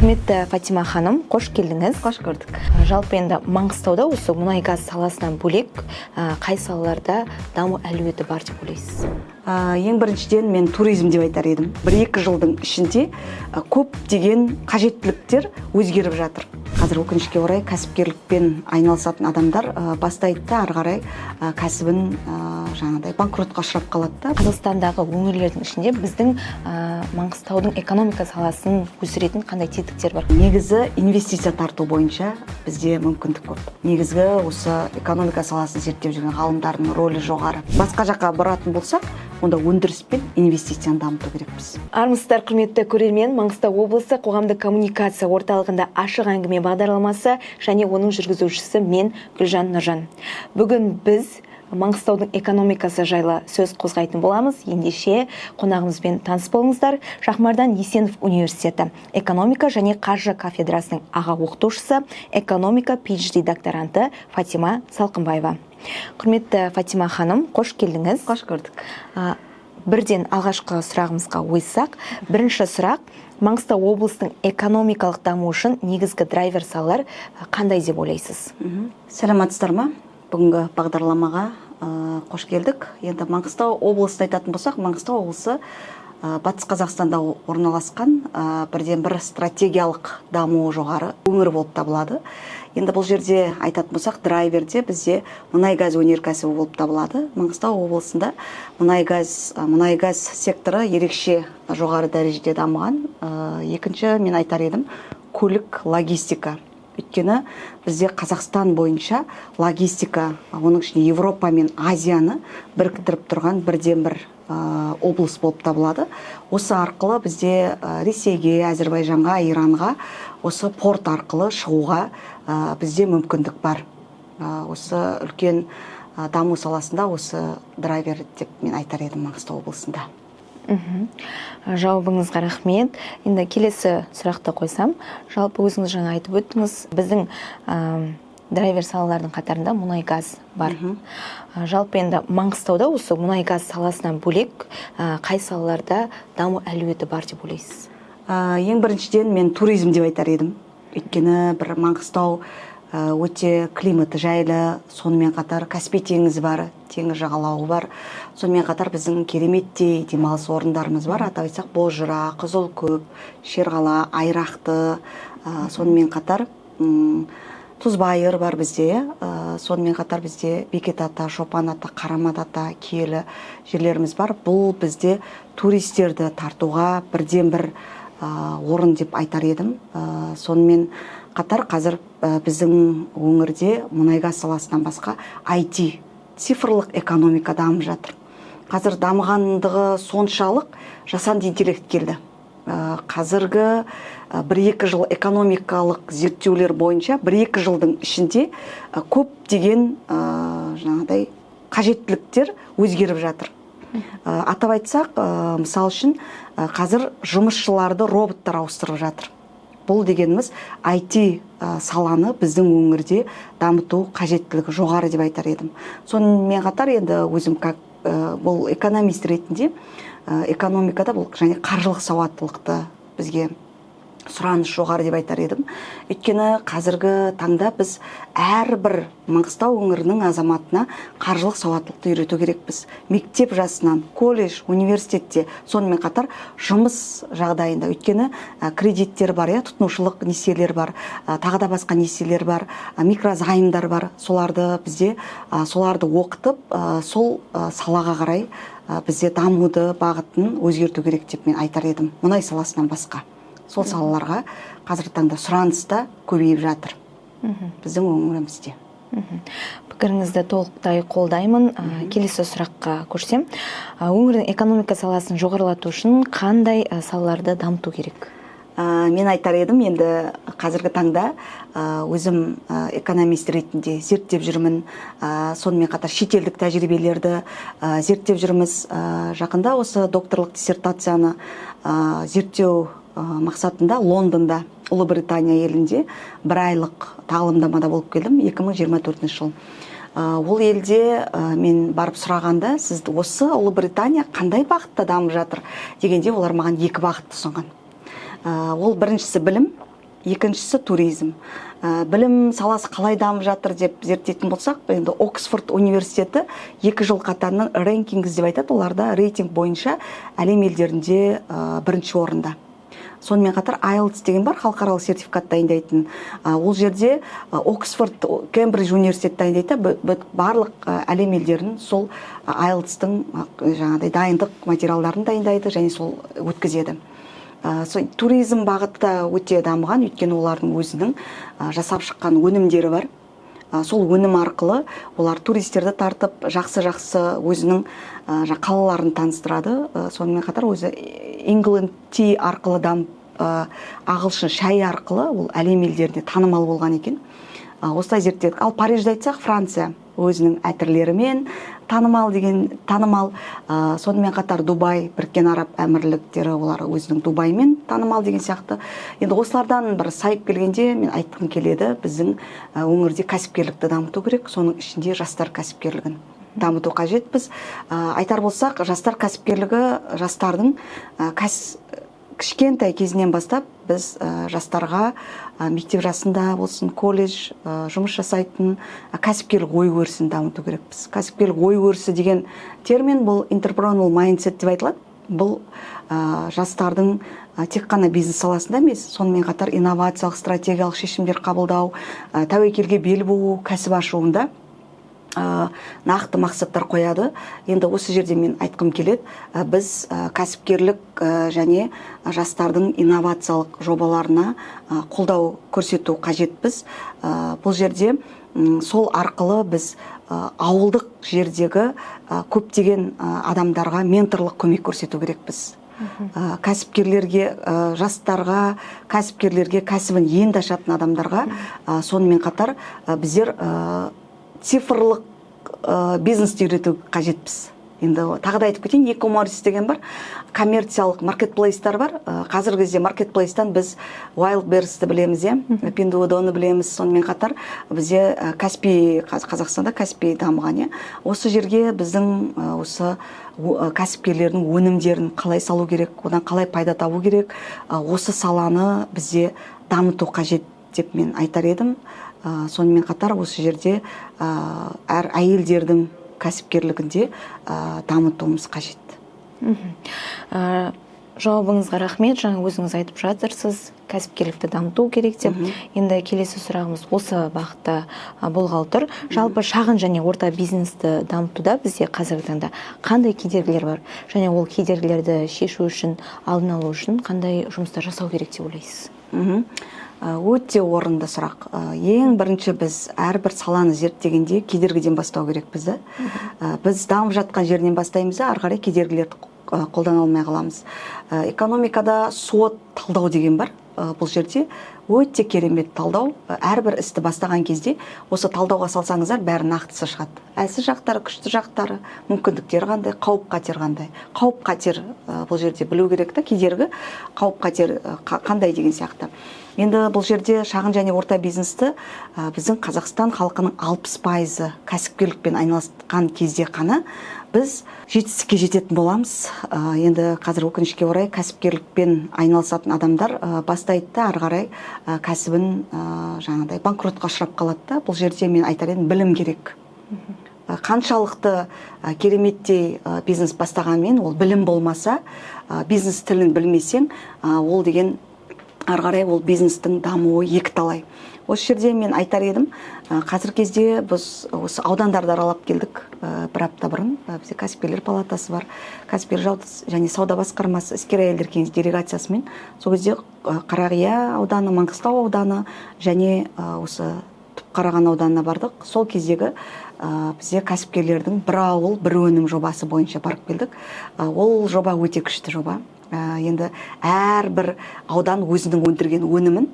Құрметті Фатима ханым, қош келдіңіз. Қош көрдік. Жалпы енді Маңғыстауда осы мұнай-газ саласынан бөлек қай салаларда даму әлеуеті бар деп ойлайсыз? Ең біріншіден мен туризм деп айтар едім. 1-2 жылдың ішінде көптеген қажеттіліктер өзгеріп жатыр. Қазір өкінішке орай кәсіпкерлікпен айналысатын адамдар бастайды да ары қарай кәсібін жаңағыдай банкротқа ұшырап қалады. Қазақстандағы өңірлердің ішінде біздің Маңғыстаудың экономика саласын өсіретін қандай тетіктер бар? Негізі инвестиция тарту бойынша бізде мүмкіндік көп. Негізгі осы экономика саласын зерттеп жүрген ғалымдардың рөлі жоғары. Басқа жаққа баратын болсақ, онда өндіріс пен инвестицияны дамыту керекпіз. Армысыздар, құрметті көрермен. Маңғыстау облысы қоғамдық коммуникация орталығында ашық әңгіме бағдарламасы және оның жүргізушісі мен Гүлжан Нұржан. Бүгін біз Маңғыстаудың экономикасы жайлы сөз қозғайтын боламыз. Ендеше қонағымызбен таныс болыңыздар. Шахмардан Есенов университеті экономика және қаржы кафедрасының аға оқытушысы, экономика PhD докторанты Фатима Салқынбаева. Құрметті Фатима ханым, қош келдіңіз. Қош көрдік. Бірден алғашқы сұрағымызға ойсақ, бірінші сұрақ: Маңғыстау облыстың экономикалық дамуы үшін негізгі драйвер салалар қандай деп ойлайсыз? Сәлеметсіздер ма? Бүгінгі бағдарламаға қош келдік. Енді Маңғыстау облысын айтатын болсақ, Маңғыстау облысы Батыс Қазақстанда орналасқан бірден бір стратегиялық дамуы жоғары өңір болып табылады. Енді бұл жерде айтатын болсақ, драйверде бізде мұнай-газ өнеркәсібі болып табылады. Маңғыстау облысында мұнай-газ секторы ерекше жоғары дәрежеде дамыған. Екінші мен айтар едім, көлік, логистика. Өйткені бізде Қазақстан бойынша логистика, оның ішінде Европа мен Азияны біріктіріп тұрған бірден бір облыс болып табылады. Осы арқылы бізде Ресейге, Әзербайжанға, Иранға осы порт арқылы шығуға бізде мүмкіндік бар. Осы үлкен даму саласында осы драйвер деп мен айтар едім Маңғыстау облысында. Жауабыңызға рахмет. Енді келесі сұрақты қойсам, жалпы өзіңіз жаңа айтып өттіңіз, біздің драйвер салалардың қатарында мұнай-газ бар. Жалпы енді Маңғыстауда осы мұнай-газ саласынан бөлек қай салаларда даму әлеуеті бар деп ойлайсыз? Ең біріншіден мен туризм деп айтар едім. Өйткені бір Маңғыстау өте климаты жайлы, сонымен қатар Каспий теңізі бар, теңіз жағалауы бар. Сонымен қатар біздің кереметтей демалыс орындарымыз бар. Атап айтсақ, Бозжыра, Қызылкөп, Шерғала, Айрақты, сонымен қатар Тұзбайыр бар бізде. Сонымен қатар бізде Бекет ата, Шопан ата, Қарамат ата, киелі жерлеріміз бар. Бұл бізде туристерді тартуға бірден бір орын деп айтар едім. Сонымен қатар қазір біздің өңірде мұнай-газ саласынан басқа IT, цифрлық экономика дамып жатыр. Қазір дамығандығы соншалық жасанды интеллект келді. Қазіргі 1-2 жыл экономикалық зерттеулер бойынша 1-2 жылдың ішінде көптеген жаңағыдай қажеттіліктер өзгеріп жатыр. Атап айтсақ, мысал үшін қазір жұмысшыларды роботтар ауыстырып жатыр. Бұл дегеніміз IT саланы біздің өңірде дамыту қажеттілігі жоғары деп айтар едім. Сонымен қатар енді өзім бұл экономист ретінде экономикада бұл және қаржылық сауаттылықты бізге сұраныс жоғары деп айтар едім. Өйткені қазіргі таңда біз әрбір Маңғыстау өңірінің азаматына қаржылық сауаттылықты үйрету керекпіз. Мектеп жасынан, колледж, университетте, сонымен қатар жұмыс жағдайында. Өйткені кредиттер бар, тұтынушылық несиелер бар, тағы да басқа несиелер бар, микрозаймдар бар. Соларды бізде соларды оқытып, сол салаға қарай бізде дамуды бағытын өзгерту керек деп мен айтар едім. Мұнай саласынан басқа. Сол салаларға қазіргі таңда сұраныста көбейіп жатыр біздің өңірімізде. Пікіріңізді толықтай қолдаймын. Келесі сұраққа көшсем, өңірдің экономика саласын жоғарылату үшін қандай салаларды дамыту керек? Мен айтар едім, енді қазіргі таңда өзім экономист ретінде зерттеп жүрмін. Сонымен қатар шетелдік тәжірибелерді зерттеп жүрміз. Жақында осы докторлық диссертацияны зерттеу мақсатында Лондонда, Ұлыбритания елінде 1 айлық тағылымдамада болып келдім 2024 жыл. Ол елде мен барып сұрағанда, сіз осы Ұлыбритания қандай бағытта дамып жатыр дегенде, олар маған 2 бағытты ұсынған. Ол біріншісі білім, екіншісі туризм. Білім саласы қалай дамып жатыр деп зерттейтін болсақ, енді Оксфорд университеті 2 жыл қатарынан рэнкингс деп айтады, оларда рейтинг бойынша әлем елдерінде бірінші орында. Сонымен қатар IELTS деген бар, халықаралық сертификат дайындайтын. Ол жерде Оксфорд, Кембридж университеті дайындайды, барлық әлем елдерін сол IELTS-тың жаңағыдай дайындық материалдарын дайындайды және сол өткізеді. Туризм бағытта өте дамыған, өйткені олардың өзінің жасап шыққан өнімдері бар. Сол өнім арқылы олар туристерді тартып, жақсы өзінің қалаларын таныстырады. Сонымен қатар өзі England Tea арқылы дамып, ағылшын шай арқылы ол әлем елдеріне танымал болған екен. Осылай зерттедік. Ал Парижді айтсақ, Франция өзінің әтірлерімен танымал. Сонымен қатар Дубай, Біріккен Араб Әмірліктері, олар өзінің Дубаймен танымал деген сияқты. Енді осылардан бір сайып келгенде мен айтқым келеді, біздің өңірде кәсіпкерлікті дамыту керек, соның ішінде жастар кәсіпкерлігін дамыту қажет. Біз айтар болсақ, жастар кәсіпкерлігі жастардың кішкентай кезінен бастап біз жастарға мектеп жасында болсын, колледж, жұмыс жасайтын кәсіпкерлік ой өрісін дамыту керекпіз. Кәсіпкерлік ой өрісі деген термин бұл entrepreneurial mindset деп айтылады. Бұл жастардың тек қана бизнес саласында емес, сонымен қатар инновациялық стратегиялық шешімдер қабылдау, тәуекелге бел буу, кәсіп ашуында нақты мақсаттар қояды. Енді осы жерде мен айтқым келеді, біз кәсіпкерлік және жастардың инновациялық жобаларына қолдау көрсету қажетпіз. Бұл жерде сол арқылы біз ауылдық жердегі көптеген адамдарға менторлық көмек көрсету керекпіз. Кәсіпкерлерге, жастарға, кәсіпкерлерге, кәсібін енді ашатын адамдарға, сонымен қатар біздер цифрлық бизнесті үйрету қажетпіз. Енді тағы да айтып кетейін, e-commerce деген бар, коммерциялық маркетплейстар бар. Қазіргі кезде маркетплейстан біз Wildberriesті білеміз, Pinduoduo'ны білеміз, сонымен қатар бізде Қазақстанда Каспий дамыған. Осы жерге біздің осы кәсіпкерлердің өнімдерін қалай салу керек, одан қалай пайда табу керек, осы саланы бізде дамыту қажет деп мен айтар едім. Сонымен қатар осы жерде әр әйелдердің кәсіпкерлігінде дамытуымыз қажет. Жауабыңызға рахмет. Жаңа өзіңіз айтып жатырсыз, кәсіпкерлікті дамыту керек деп. Енді келесі сұрағымыз осы бағытта болғалы тұр. Жалпы шағын және орта бизнесті дамытуда бізде қазіргі таңда қандай кедергілер бар? Және ол кедергілерді шешу үшін, алдын алу үшін қандай жұмыстар жасау керек деп ойлайсыз? Өте орынды сұрақ. Ең бірінші біз әрбір саланы зерттегенде кедергіден бастау керек бізді. Біз дамып жатқан жерінен бастаймыз, ары қарай кедергілерді қолдана алмай қаламыз. Экономикада SWOT талдау деген бар. Бұл жерде өте керемет талдау. Әрбір істі бастаған кезде осы талдауға салсаңыздар, бәрі нақтысы шығады. Әлсіз жақтары, күшті жақтары, мүмкіндіктері қандай, қауіп-қатер қандай. Қауіп-қатер бұл жерде білу керек та, кедергі, қауіп-қатер қандай деген сияқты. Енді бұл жерде шағын және орта бизнесті біздің Қазақстан халқының 60% кәсіпкерлікпен айналысқан кезде қана біз жетістікке жететін боламыз. Енді қазір өкінішке орай кәсіпкерлікпен айналысатын адамдар бастайды да, ары қарай кәсібін жаңағыдай банкротқа ұшырап қалады да. Бұл жерде мен айтар едім, білім керек. Қаншалықты кереметтей бизнес бастағанмен, ол білім болмаса, бизнес тілін білмесең, ол деген ары қарай ол бизнестің дамуы екі талай. Осы жерде мен айтар едім, қазір кезде біз осы аудандарды аралап келдік бір апта бұрын. Бізде кәсіпкерлер палатасы бар, кәсіпкерлер және сауда басқармасы, іскер әйелдер кеңесі делегациясымен. Сол кезде Қарақия ауданы, Маңғыстау ауданы және осы Түпқараған ауданына бардық. Сол кездегі бізде кәсіпкерлердің бір ауыл, бір өнім жобасы бойынша барып келдік. Ол жоба өте күшті жоба. Енді әрбір аудан өзінің өндірген өнімін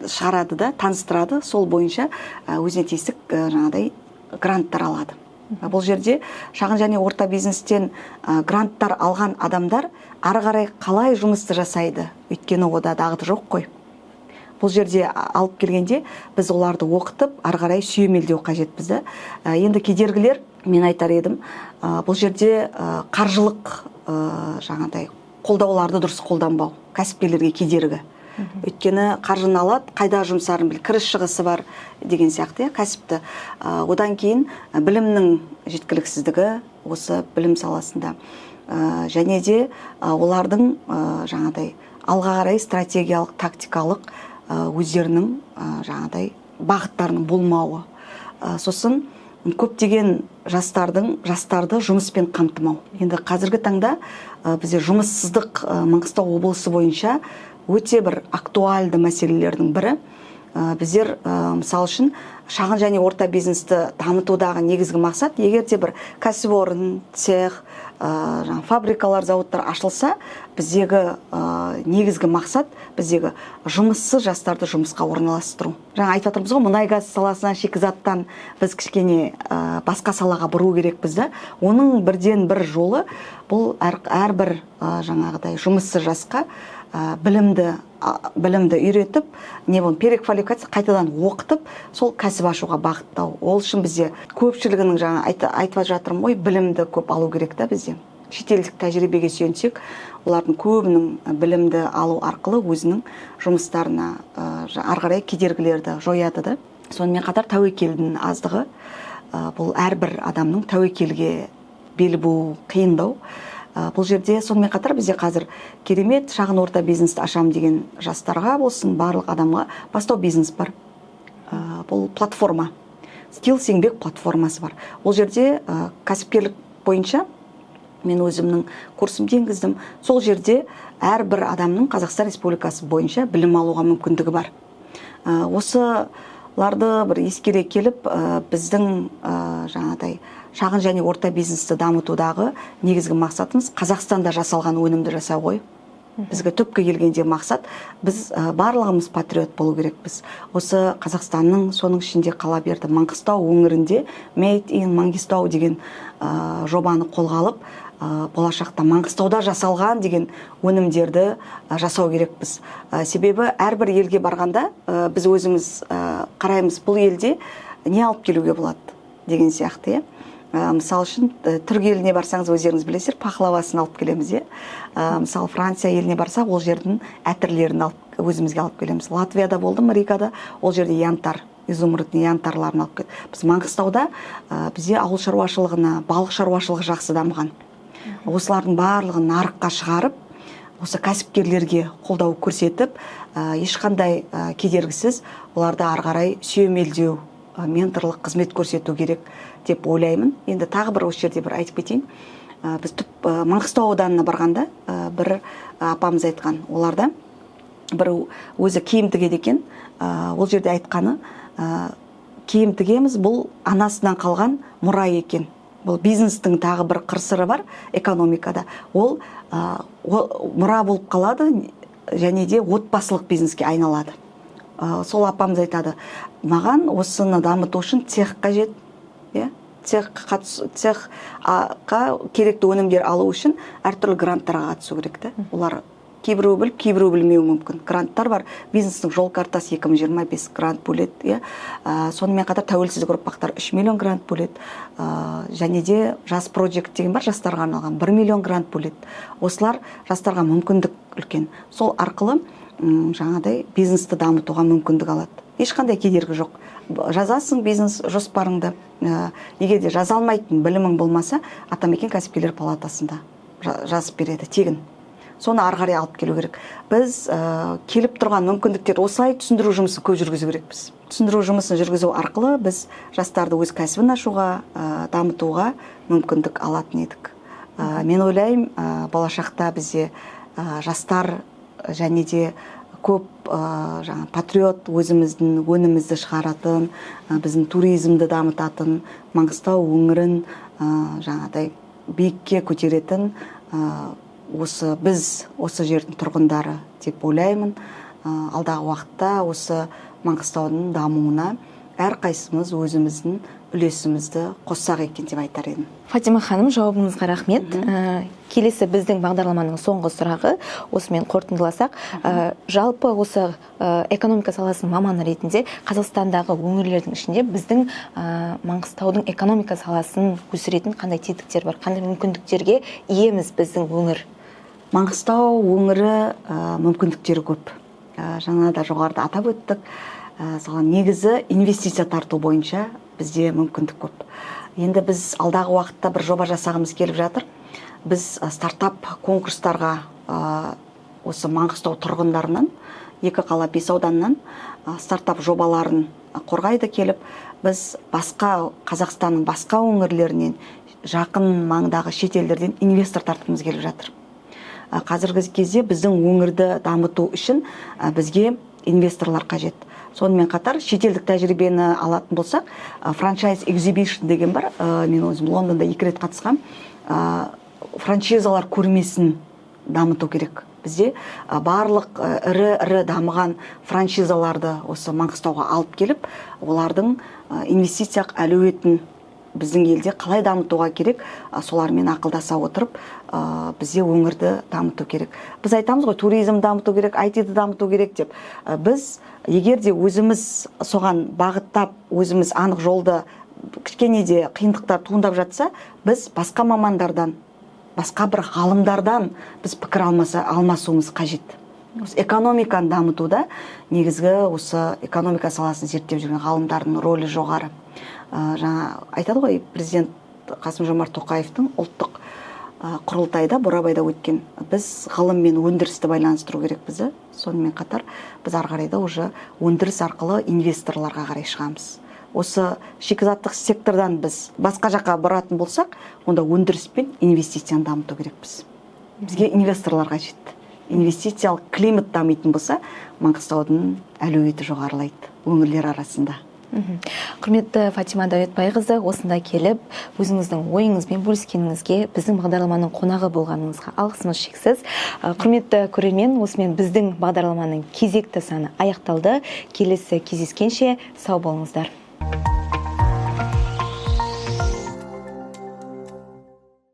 шығарады да, таныстырады, сол бойынша өзіне тиісті жаңағыдай гранттар алады. Бұл жерде шағын және орта бизнестен гранттар алған адамдар ары қарай қалай жұмысты жасайды, өйткені ода дағды жоқ қой. Бұл жерде алып келгенде біз оларды оқытып, ары қарай сүйемелдеу қажет бізді. Енді кедергілер, мен айтар едім, бұл жерде қаржылық жаңағыдай қолдауларды дұрыс қолданбау, кәсіпкерлерге кедергі. Өйткені қаржыны алады, қайда жұмсарын біл, кіріс шығысы бар деген сияқты кәсіпті. Одан кейін білімнің жеткіліксіздігі осы білім саласында. Және де олардың жаңадай алға қарай стратегиялық, тактикалық өздерінің жаңадай бағыттарының болмауы. Сосын көптеген жастарды жұмыспен қамтымау. Енді қазіргі таңда бізде жұмыссыздық Маңғыстау облысы бойынша өте бір актуальды мәселелердің бірі. Біздер мысал үшін шағын және орта бизнесті дамытудағы негізгі мақсат, егер де бір кәсіпорын, цех, фабрикалар, зауыттар ашылса, біздегі негізгі мақсат біздегі жұмыссыз жастарды жұмысқа орналастыру. Жаңа айтып жатырмыз ғой, мұнай-газ саласынан, шикізаттан біз кішкене басқа салаға бұру керек бізді. Оның бірден бір жолы бұл әрбір жаңағыдай жұмыссыз жасқа білімді үйретіп, переквалификация қайтадан оқытып, сол кәсіп ашуға бағыттау. Ол үшін бізде көпшілігінің жаңа айтып жатырмын ғой, білімді көп алу керек та бізде. Шетелдік тәжірибеге сүйенсек, олардың көбінің білімді алу арқылы өзінің жұмыстарына ары қарай кедергілерді жояды да. Сонымен қатар тәуекелдің аздығы, бұл әрбір адамның тәуекелге бел буу қиындау. Бұл жерде сонымен қатар бізде қазір керемет шағын орта бизнесті ашам деген жастарға болсын, барлық адамға бастау бизнес бар. Бұл платформа, Skills еңбек платформасы бар. Ол жерде кәсіпкерлік бойынша мен өзімнің курсымды енгіздім. Сол жерде әрбір адамның Қазақстан Республикасы бойынша білім алуға мүмкіндігі бар. Осыларды бір ескере келіп, біздің жаңадай шағын және орта бизнесті дамытудағы негізгі мақсатымыз Қазақстанда жасалған өнімді жасау ғой. Бізге түпкі келгенде мақсат, біз барлығымыз патриот болу керекпіз. Осы Қазақстанның, соның ішінде қала берді Маңғыстау өңірінде Made in Маңғыстау деген жобаны қолға алып, болашақта Маңғыстауда жасалған деген өнімдерді жасау керекпіз. Себебі әрбір елге барғанда біз өзіміз қараймыз, бұл елде не алып келуге болады деген сияқты. Мысал үшін, түрік еліне барсаңыз, өздеріңіз білесіздер, пахлавасын алып келеміз. Мысалы, Франция еліне барсақ, ол жердің әтірлерін өзімізге алып келеміз. Латвияда болдым, Ригада, ол жерде янтар, изумрудный янтарларын алып келеміз. Біз Маңғыстауда бізде ауыл шаруашылығына, балық шаруашылығы жақсы дамыған. Осылардың барлығын нарыққа шығарып, осы кәсіпкерлерге қолдау көрсетіп, ешқандай кедергісіз оларды ары қарай сүйемелдеу, менторлық қызмет көрсету керек деп ойлаймын. Енді тағы бір осы жерде бір айтып кетейін. Біз Маңғыстау ауданына барғанда бір апамыз айтқан, оларда бір өзі киім тігеді екен. Ол жерде айтқаны, киім тігеміз, бұл анасынан қалған мұра екен. Бұл бизнестің тағы бір қыр-сыры бар экономикада. Ол мұра болып қалады және де отбасылық бизнеске айналады. Сол апамыз айтады, маған осыны дамыту үшін цех қажет. Цехқа керекті өнімдер алу үшін әртүрлі гранттарға қатысу керек. Олар кейбіреу біліп, кейбіреу білмеуі мүмкін. Гранттар бар. Бизнестің жол картасы 2025 грант бөледі. Сонымен қатар тәуелсіздік ұрпақтар 3 миллион грант бөледі. Және де жас проект деген бар, жастарға арналған 1 миллион грант бөледі. Осылар жастарға мүмкіндік үлкен. Сол арқылы жаңадай бизнесті дамытуға мүмкіндік алады. Ешқандай кедергі жоқ. Жазасың бизнес жоспарыңды. Егер де жаза алмайтын білімің болмаса, Атамекен кәсіпкерлер палатасында жазып береді, тегін. Соны ары қарай алып келу керек. Біз келіп тұрған мүмкіндіктер осылай түсіндіру жұмысын көп жүргізу керекпіз. Түсіндіру жұмысын жүргізу арқылы біз жастарды өз кәсібін ашуға, дамытуға мүмкіндік алатын едік. Мен ойлаймын, болашақта бізде жастар және де көп патриот, өзіміздің өнімізді шығаратын, біздің туризмді дамытатын, Маңғыстау өңірін жаңадай биікке көтеретін біз осы жердің тұрғындары деп ойлаймын. Алдағы уақытта осы Маңғыстаудың дамуына әрқайсымыз өзіміздің үлесімізді қоссақ екен деп айтар едім. Фатима ханым, жауабыңызға рахмет. Келесі біздің бағдарламаның соңғы сұрағы, осымен қорытындыласақ, жалпы осы экономика саласының маманы ретінде Қазақстандағы өңірлердің ішінде біздің Маңғыстаудың экономика саласын өсіретін қандай тетіктер бар, қандай мүмкіндіктерге иеміз біздің өңір? Маңғыстау өңірі мүмкіндіктері көп. жаңа да жоғарыда атап өттік. Соған негізі инвестиция тарту бойынша бізде мүмкіндік көп. Енді біз алдағы уақытта бір жоба жасағымыз келіп жатыр. Біз стартап конкурстарға осы Маңғыстау тұрғындарынан, 2 қала 5 ауданнан стартап жобаларын қорғайды келіп, біз басқа Қазақстанның басқа өңірлерінен, жақын маңдағы шетелдерден инвестор тартқымыз келіп жатыр. Қазіргі кезде біздің өңірді дамыту үшін бізге инвесторлар қажет. Сонымен қатар шетелдік тәжірибені алатын болсақ, франчайз экзибишн деген бар. Мен өзім Лондонда 2 рет қатысқам. Франшизалар көрмесін дамыту керек. Бізде барлық ірі дамыған франшизаларды осы Маңғыстауға алып келіп, олардың инвестициялық әлеуетін біздің елде қалай дамытуға керек, солармен ақылдаса отырып, бізде өңірді дамыту керек. Біз айтамыз ғой, туризм дамыту керек, IT-ді дамыту керек деп. Біз егер де өзіміз соған бағыттап, өзіміз анық жолды кішкене де қиындықтар туындап жатса, біз басқа мамандардан, басқа бір ғалымдардан біз пікір алмасуымыз қажет. Экономиканы дамытуда негізгі осы экономика саласын зерттеп жүрген ғалымдардың рөлі жоғары. Жаңа айтады ғой, президент Қасым-Жомарт Тоқаевтың ұлттық құрылтайда Бурабайда өткен. Біз ғылым мен өндірісті байланыстыру керек бізді. Сонымен қатар біз ары қарай да уже өндіріс арқылы инвесторларға қарай шығамыз. Осы шикізаттық сектордан біз басқа жаққа баратын болсақ, онда өндіріс пен инвестицияны дамыту керекпіз. Бізге инвесторлар қажет. Инвестициялық климат дамитын болса, Маңғыстаудың әлеуеті жоғарылайды өңірлер арасында. Құрметті Фатима Дәулетбайқызы, осында келіп, өзіңіздің ойыңызбен бөліскеніңізге, біздің бағдарламаның қонағы болғаныңызға алғысымыз шексіз. Құрметті көрермен, осымен біздің бағдарламаның кезекті саны аяқталды. Келесі кездескенше сау болыңыздар.